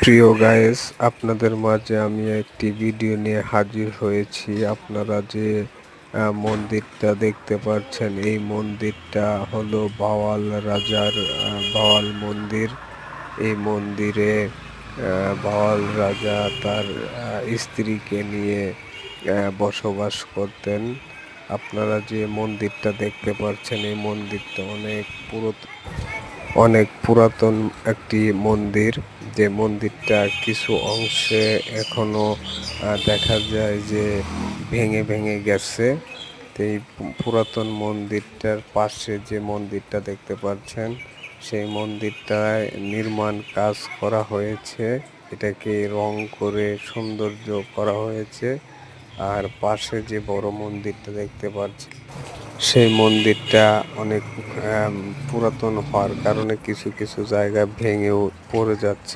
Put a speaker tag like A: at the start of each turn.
A: প্রিয় গাইস, আপনাদের মাঝে আমি একটি ভিডিও নিয়ে হাজির হয়েছি। আপনারা যে মন্দিরটা দেখতে পাচ্ছেন, এই মন্দিরটা হলো ভাওয়াল রাজার ভাওয়াল মন্দির। এই মন্দিরে ভাওয়াল রাজা তার স্ত্রীকে নিয়ে বসবাস করতেন। আপনারা যে মন্দিরটা দেখতে পাচ্ছেন, এই মন্দিরটা অনেক পুরাতন একটি মন্দির। যে মন্দিরটা কিছু অংশে এখনো দেখা যায় যে ভেঙে ভেঙে গেছে। তো এই পুরাতন মন্দিরটার পাশে যে মন্দিরটা দেখতে পাচ্ছেন, সেই মন্দিরটায় নির্মাণ কাজ করা হয়েছে। এটাকে রং করে সৌন্দর্য করা হয়েছে। আর পাশে যে বড় মন্দিরটা দেখতে পাচ্ছেন, সেই মন্দিরটা অনেক পুরাতন হওয়ার কারণে কিছু কিছু জায়গা ভেঙেও পড়ে যাচ্ছে।